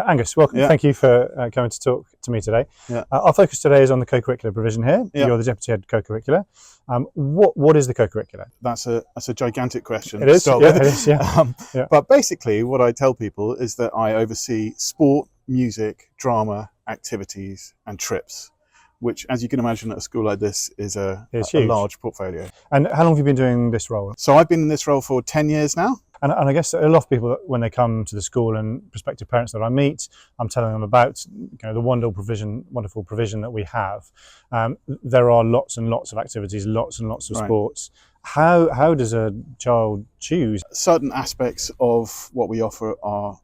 Angus, welcome. Yeah. Thank you for coming to talk to me today. Yeah. Our focus today is on the co-curricular provision here. Yeah. You're the Deputy Head Co-Curricular. What is the co-curricular? That's a gigantic question. It is, to start yeah, with. it is, yeah. Yeah. But basically, what I tell people is that I oversee sport, music, drama, activities, and trips, which, as you can imagine, at a school like this is a large portfolio. And how long have you been doing this role? So I've been in this role for 10 years now. And I guess a lot of people, when they come to the school and prospective parents that I meet, I'm telling them about the wonderful provision that we have. There are lots and lots of activities, lots and lots of sports. How does a child choose? Certain aspects of what we offer are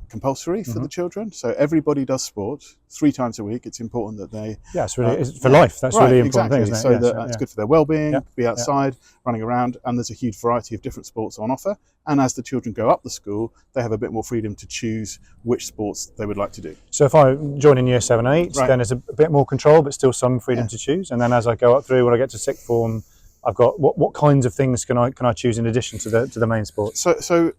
compulsory for the children, so everybody does sport 3 times a week. It's important that they it's for life. That's really important thing, isn't it? So that's good for their well-being, be outside, running around, and there's a huge variety of different sports on offer. And as the children go up the school, they have a bit more freedom to choose which sports they would like to do. So if I join in year 7 and 8, then there's a bit more control, but still some freedom to choose. And then as I go up through, when I get to sixth form, I've got what kinds of things can I choose in addition to the main sports? So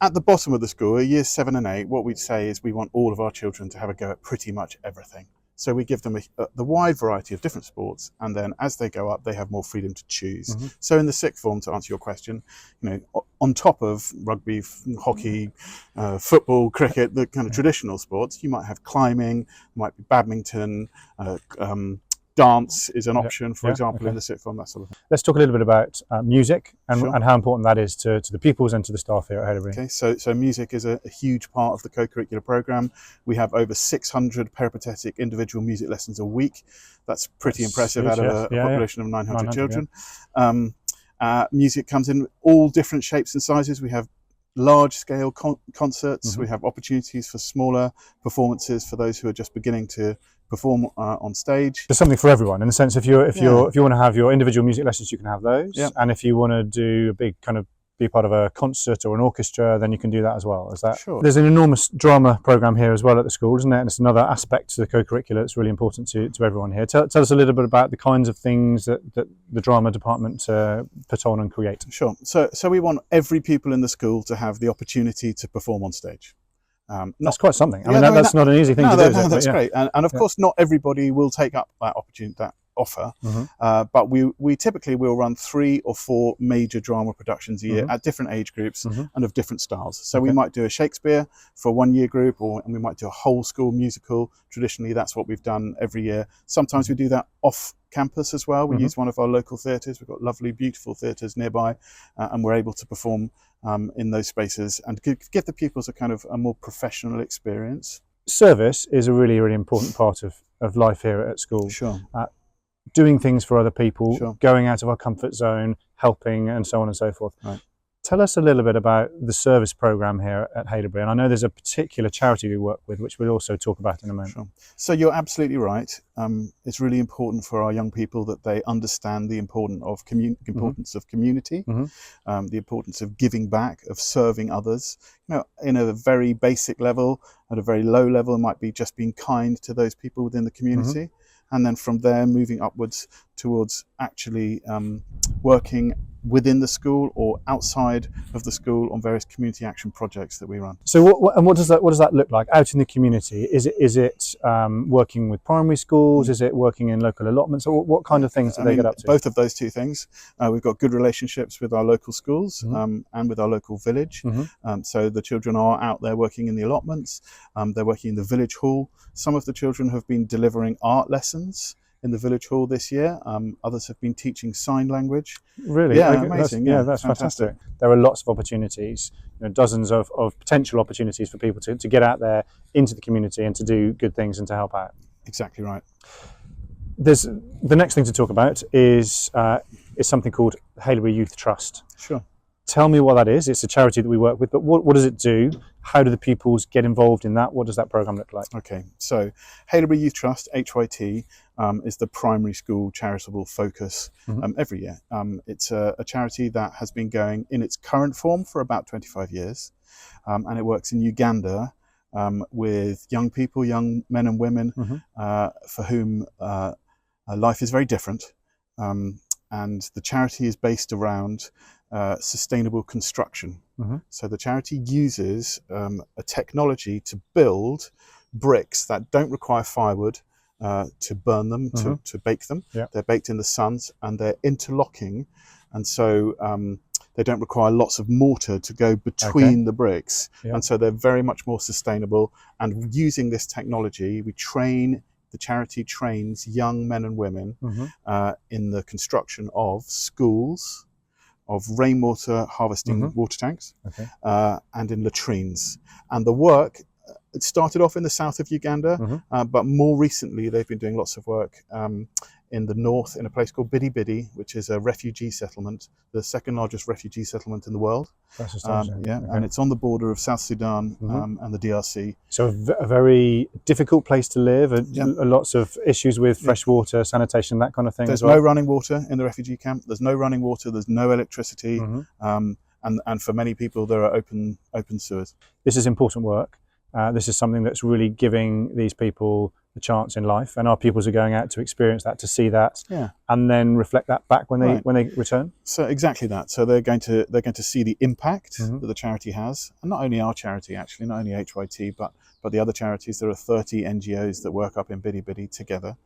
at the bottom of the school, years 7 and 8, what we'd say is we want all of our children to have a go at pretty much everything. So we give them the wide variety of different sports, and then as they go up, they have more freedom to choose. So in the sixth form, to answer your question, on top of rugby, hockey, football, cricket, the kind of traditional sports, you might have climbing, might be badminton, dance is an option, for example, in the sixth form, that sort of thing. Let's talk a little bit about music and how important that is to the pupils and to the staff here at Haileybury. Okay, so music is a huge part of the co-curricular programme. We have over 600 peripatetic individual music lessons a week. That's pretty impressive out of a population of 900 children. Music comes in all different shapes and sizes. We have large-scale concerts. We have opportunities for smaller performances for those who are just beginning to perform on stage. There's something for everyone, in the sense if you want to have your individual music lessons, you can have those. And if you want to do a big be part of a concert or an orchestra, then you can do that as well. Is that sure? There's an enormous drama program here as well at the school, isn't it? And it's another aspect to the co-curricular that's really important to everyone here. Tell us a little bit about the kinds of things that the drama department put on and create. Sure. So we want every pupil in the school to have the opportunity to perform on stage. That's quite something. That's not an easy thing to do. No, that's great. And of course, not everybody will take up that opportunity, that offer. But we typically will run 3 or 4 major drama productions a year at different age groups and of different styles. So we might do a Shakespeare for 1 year group, and we might do a whole school musical. Traditionally, that's what we've done every year. Sometimes we do that off campus as well. We use one of our local theatres. We've got lovely, beautiful theatres nearby, and we're able to perform in those spaces and give the pupils a more professional experience. Service is a really, really important part of life here at school. Sure. Doing things for other people, going out of our comfort zone, helping, and so on and so forth. Tell us a little bit about the service programme here at Haileybury. And I know there's a particular charity we work with, which we'll also talk about in a moment. Sure. So you're absolutely right. It's really important for our young people that they understand the importance of community, the importance of giving back, of serving others. In a very basic level, at a very low level, it might be just being kind to those people within the community. And then from there, moving upwards towards actually working within the school or outside of the school on various community action projects that we run. So what does that look like out in the community? Is it working with primary schools? Is it working in local allotments? Or what kind of things do they get up to? Both of those two things. We've got good relationships with our local schools and with our local village. So the children are out there working in the allotments. They're working in the village hall. Some of the children have been delivering art lessons in the village hall this year. Others have been teaching sign language. Really? Yeah, amazing. That's fantastic. There are lots of opportunities, dozens of potential opportunities for people to get out there into the community and to do good things and to help out. Exactly right. The next thing to talk about is something called Haileybury Youth Trust. Sure. Tell me what that is. It's a charity that we work with, but what does it do? How do the pupils get involved in that? What does that programme look like? Okay, so Haileybury Youth Trust, HYT, is the primary school charitable focus every year. It's a charity that has been going in its current form for about 25 years, and it works in Uganda with young people, young men and women, for whom life is very different. And the charity is based around sustainable construction. Mm-hmm. So the charity uses a technology to build bricks that don't require firewood to burn them, Mm-hmm. to bake them. Yeah. They're baked in the sun, and they're interlocking, and so they don't require lots of mortar to go between the bricks. Yeah. And so they're very much more sustainable. And using this technology, the charity trains young men and women Mm-hmm. in the construction of schools, of rainwater harvesting Mm-hmm. water tanks, Okay. and in latrines. And the work, it started off in the south of Uganda, Mm-hmm. but more recently they've been doing lots of work in the north, in a place called Bidi Bidi, which is a refugee settlement, the second largest refugee settlement in the world. That's astonishing. Yeah, Okay. and it's on the border of South Sudan and the DRC. So a very difficult place to live, lots of issues with fresh water, sanitation, that kind of thing. There's as well. no running water in the refugee camp. There's no running water. There's no electricity. And for many people, there are open sewers. This is important work. This is something that's really giving these people a chance in life, and our pupils are going out to experience that, to see that, and then reflect that back when they return. So exactly that. So they're going to see the impact that the charity has, and not only our charity, actually, not only HYT, but the other charities. There are 30 NGOs that work up in Bidi Bidi together,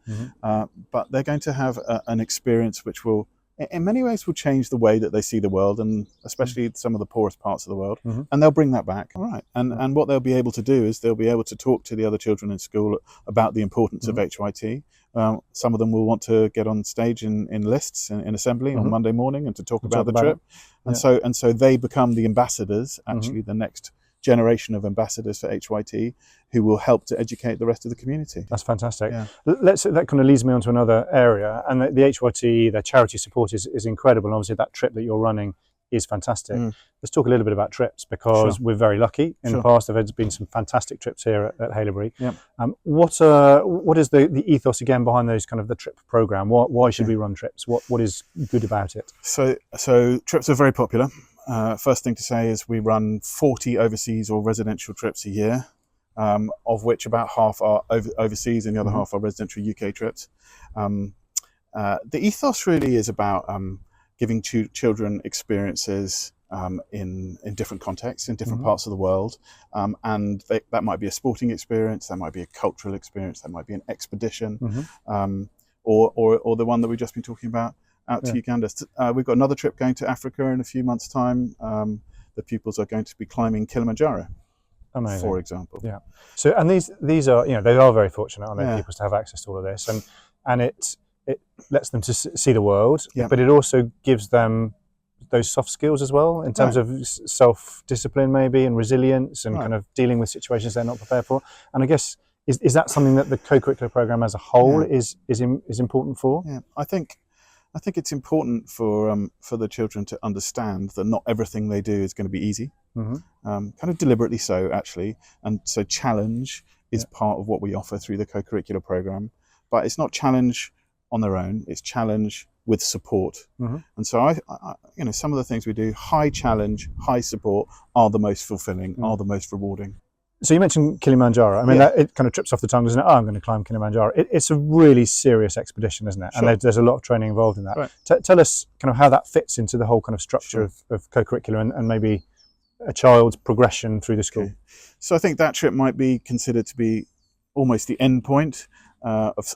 but they're going to have an experience which will, in many ways, will change the way that they see the world, and especially some of the poorest parts of the world. And they'll bring that back. All right. And what they'll be able to do is they'll be able to talk to the other children in school about the importance of HYT. Some of them will want to get on stage in lists in assembly on Monday morning and to talk about the trip. And so they become the ambassadors, actually the next generation of ambassadors for HYT, who will help to educate the rest of the community. That's fantastic. Yeah. That kind of leads me on to another area, and the HYT, their charity support is incredible. And obviously that trip that you're running is fantastic. Let's talk a little bit about trips, because we're very lucky. In the past, there have been some fantastic trips here at Haileybury. What is the ethos again behind those kind of the trip program? Why should we run trips? What is good about it? So trips are very popular. First thing to say is we run 40 overseas or residential trips a year, of which about half are overseas and the other half are residential UK trips. The ethos really is about giving children experiences in different contexts, in different parts of the world. And that might be a sporting experience, that might be a cultural experience, that might be an expedition, or the one that we've just been talking about, out to Uganda. We've got another trip going to Africa in a few months' time. The pupils are going to be climbing Kilimanjaro, for example. Yeah. So, and these are, they are very fortunate, aren't they, pupils, to have access to all of this, and it lets them to see the world, but it also gives them those soft skills as well, in terms of self-discipline, maybe, and resilience, and kind of dealing with situations they're not prepared for. And I guess, is that something that the co-curricular program as a whole is important for? Yeah, I think it's important for the children to understand that not everything they do is going to be easy, kind of deliberately so, actually. And so challenge is part of what we offer through the co-curricular program, but it's not challenge on their own, it's challenge with support. And so I some of the things we do, high challenge, high support, are the most fulfilling, are the most rewarding. So you mentioned Kilimanjaro. I mean, it kind of trips off the tongue, doesn't it? Oh, I'm going to climb Kilimanjaro. It's a really serious expedition, isn't it? And there's a lot of training involved in that. Tell us kind of how that fits into the whole kind of structure of co-curricular and maybe a child's progression through the school. So I think that trip might be considered to be almost the end point of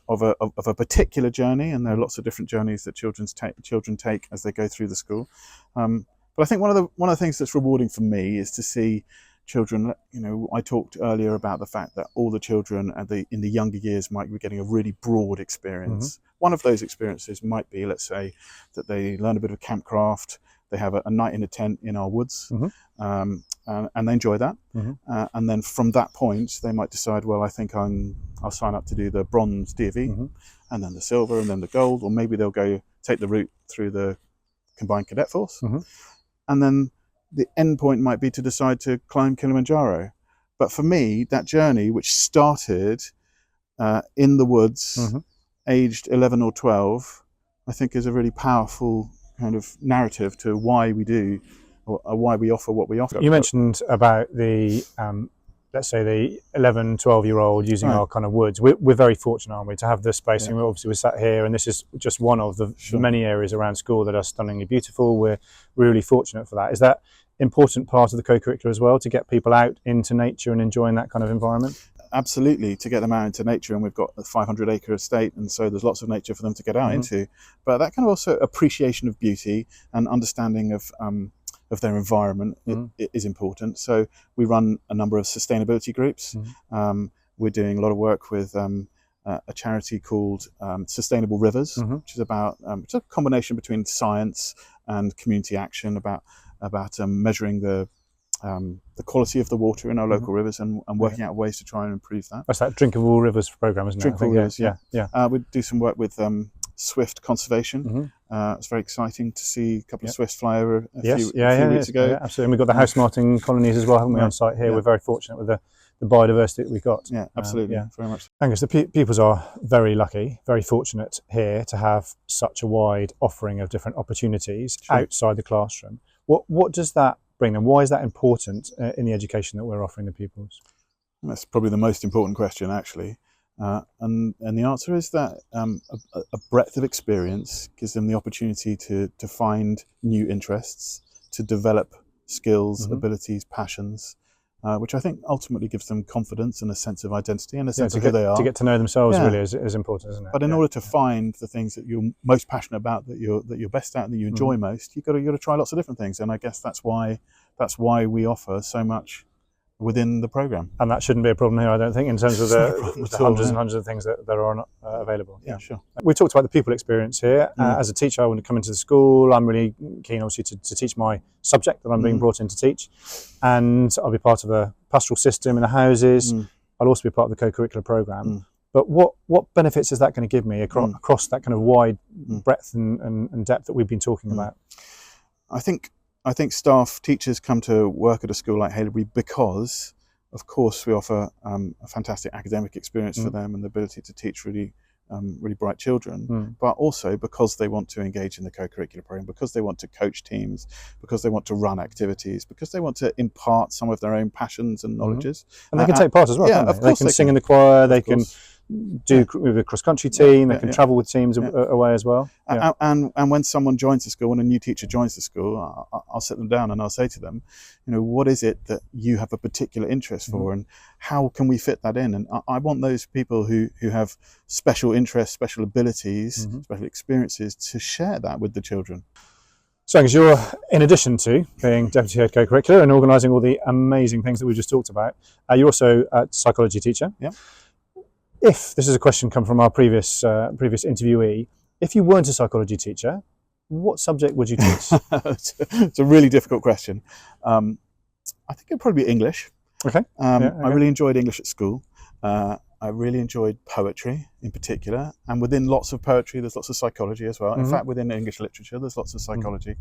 a particular journey, and there are lots of different journeys that children take as they go through the school. But I think one of the things that's rewarding for me is to see children. I talked earlier about the fact that all the children in the younger years might be getting a really broad experience. One of those experiences might be, let's say, that they learn a bit of campcraft, they have a night in a tent in our woods, and they enjoy that. And then from that point, they might decide, well, I think I'll sign up to do the bronze DFE, and then the silver, and then the gold, or maybe they'll go take the route through the combined cadet force. And then the end point might be to decide to climb Kilimanjaro. But for me, that journey, which started in the woods, aged 11 or 12, I think is a really powerful kind of narrative to why we do, or why we offer what we offer. You mentioned about the let's say the 11, 12-year-old using Right. our kind of woods, we're very fortunate, aren't we, to have this spacing. Yeah. Obviously, we're sat here, and this is just one of the Sure. many areas around school that are stunningly beautiful. We're really fortunate for that. Is that important part of the co-curricular as well, to get people out into nature and enjoying that kind of environment? Absolutely, to get them out into nature, and we've got a 500-acre estate, and so there's lots of nature for them to get out into. But that kind of also appreciation of beauty and understanding of their environment is important. So we run a number of sustainability groups. We're doing a lot of work with a charity called Sustainable Rivers, which is about it's a combination between science and community action about measuring the quality of the water in our local rivers and working out ways to try and improve that. That's that Drinkable Rivers program, isn't it? Drinkable Rivers, yeah. We do some work with swift conservation. It's very exciting to see a couple of swifts fly over a few weeks ago. Yeah, absolutely. And we've got the house martin colonies as well, haven't we, on site here? We're very fortunate with the biodiversity that we've got. Yeah, absolutely. Very much. Angus, the pupils are very lucky, very fortunate here to have such a wide offering of different opportunities outside the classroom. What does that bring them? Why is that important in the education that we're offering the pupils? That's probably the most important question, actually. And the answer is that a breadth of experience gives them the opportunity to find new interests, to develop skills, abilities, passions, which I think ultimately gives them confidence and a sense of identity and a sense of who they are. To get to know themselves really is important, isn't it? But in order to find the things that you're most passionate about, that you're best at, and that you enjoy most, you've got to try lots of different things. And I guess that's why we offer so much within the program. And that shouldn't be a problem here, I don't think, in terms of the hundreds and hundreds of things that are available. Yeah, sure. We talked about the people experience here. As a teacher, I want to come into the school. I'm really keen, obviously, to teach my subject that I'm being brought in to teach. And I'll be part of a pastoral system in the houses. I'll also be part of the co-curricular program. But what benefits is that going to give me across that kind of wide breadth and depth that we've been talking about? I think staff, teachers come to work at a school like Haileybury because, of course, we offer a fantastic academic experience for them and the ability to teach really bright children, but also because they want to engage in the co-curricular program, because they want to coach teams, because they want to run activities, because they want to impart some of their own passions and knowledges. And they can take part as well, can't they? Of course they can sing in the choir, they can do with a cross-country team, they can travel with teams away as well. And when someone joins the school, when a new teacher joins the school, I'll sit them down and I'll say to them, what is it that you have a particular interest for, and how can we fit that in? And I want those people who have special interests, special abilities, special experiences to share that with the children. So Angus, you're, in addition to being Deputy Head Co-Curricular and organising all the amazing things that we just talked about, you're also a psychology teacher. Yeah. If this is a question come from our previous interviewee, if you weren't a psychology teacher, what subject would you teach? It's a really difficult question. I think it'd probably be English. Okay. I really enjoyed English at school. I really enjoyed poetry in particular, and within lots of poetry, there's lots of psychology as well. In fact, within English literature, there's lots of psychology.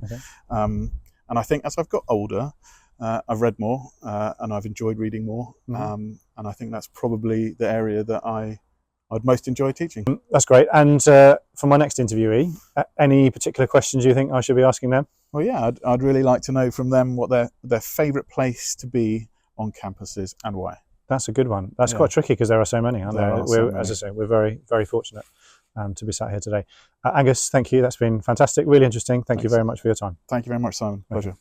And I think as I've got older, I've read more and I've enjoyed reading more, and I think that's probably the area that I'd most enjoy teaching. That's great. And for my next interviewee, any particular questions you think I should be asking them? Well, yeah, I'd really like to know from them what their favourite place to be on campus is and why. That's a good one. That's quite tricky because there are so many, aren't there? As I say, we're very, very fortunate to be sat here today. Angus, thank you. That's been fantastic, really interesting. Thanks. You very much for your time. Thank you very much, Simon. Pleasure.